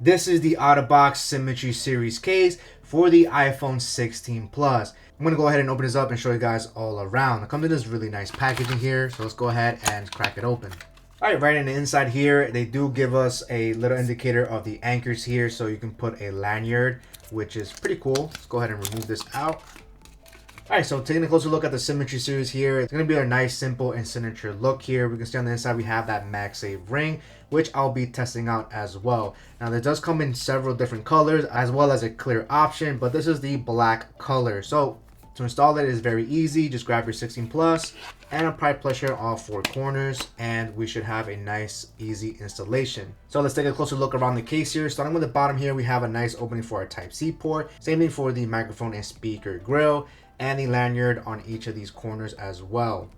This is the OtterBox Symmetry series case for the iPhone 16 Plus. I'm going to go ahead and open this up and show you guys all around. It comes in this really nice packaging here, so let's go ahead and crack it open. Alright, right in the inside here, they do give us a little indicator of the anchors here, so you can put a lanyard, which is pretty cool. Let's go ahead and remove this out. Alright, so taking a closer look at the Symmetry series here, it's going to be a nice, simple, and signature look here. We can see on the inside we have that MagSafe ring, which I'll be testing out as well. Now, this does come in several different colors, as well as a clear option, but this is the black color. So, to install it is very easy. Just grab your 16 Plus and apply pressure all four corners, and we should have a nice, easy installation. So let's take a closer look around the case here. Starting with the bottom here, we have a nice opening for our Type-C port. Same thing for the microphone and speaker grill, and the lanyard on each of these corners as well.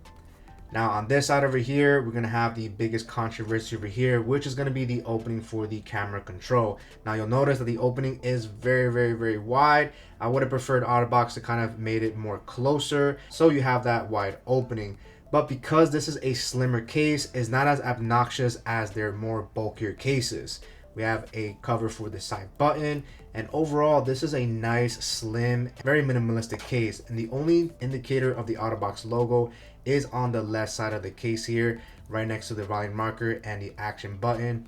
Now on this side over here, we're going to have the biggest controversy over here, which is going to be the opening for the camera control. Now you'll notice that the opening is very wide. I would have preferred OtterBox to kind of made it more closer, so you have that wide opening. But because this is a slimmer case, it's not as obnoxious as their more bulkier cases. We have a cover for the side button, and overall this is a nice, slim, very minimalistic case. And the only indicator of the OtterBox logo is on the left side of the case here, right next to the volume marker and the action button.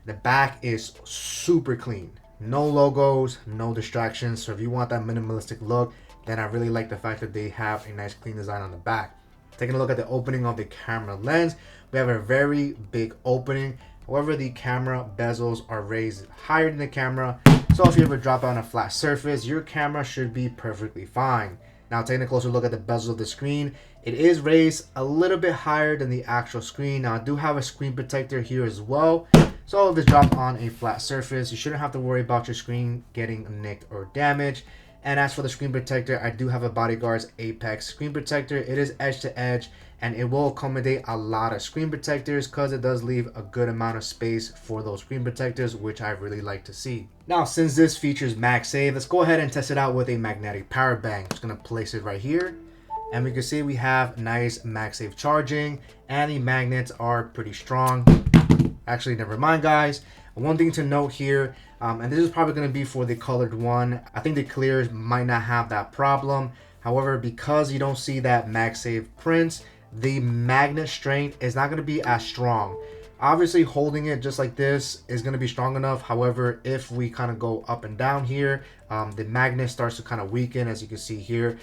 The back is super clean, no logos, no distractions. So if you want that minimalistic look, then I really like the fact that they have a nice clean design on the back. Taking a look at the opening of the camera lens, we have a very big opening. However, the camera bezels are raised higher than the camera, so if you ever drop on a flat surface, your camera should be perfectly fine. Now, taking a closer look at the bezel of the screen, it is raised a little bit higher than the actual screen. Now, I do have a screen protector here as well, so if it's dropped on a flat surface, you shouldn't have to worry about your screen getting nicked or damaged. And as for the screen protector, I do have a Bodyguard's Apex screen protector. It is edge to edge, and it will accommodate a lot of screen protectors because it does leave a good amount of space for those screen protectors, which I really like to see. Now, since this features MagSafe, let's go ahead and test it out with a magnetic power bank. Just gonna place it right here, and we can see we have nice MagSafe charging, and the magnets are pretty strong. Actually, never mind, guys. One thing to note here, and this is probably going to be for the colored one. I think the clears might not have that problem. However, because you don't see that MagSafe prints, the magnet strength is not going to be as strong. Obviously, holding it just like this is going to be strong enough. However, if we kind of go up and down here, the magnet starts to kind of weaken, as you can see here.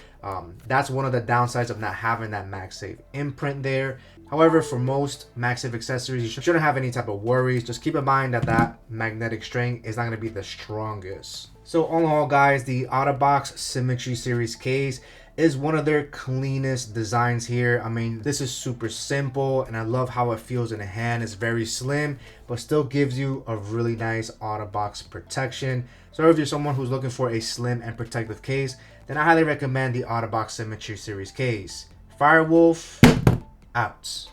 That's one of the downsides of not having that MagSafe imprint there. However, for most MagSafe accessories, you shouldn't have any type of worries. Just keep in mind that that magnetic strength is not going to be the strongest. So all in all, guys, the OtterBox Symmetry series case is one of their cleanest designs here. I mean, this is super simple, and I love how it feels in the hand. It's very slim, but still gives you a really nice OtterBox protection. So if you're someone who's looking for a slim and protective case, then I highly recommend the OtterBox Symmetry series case. Firewolf out.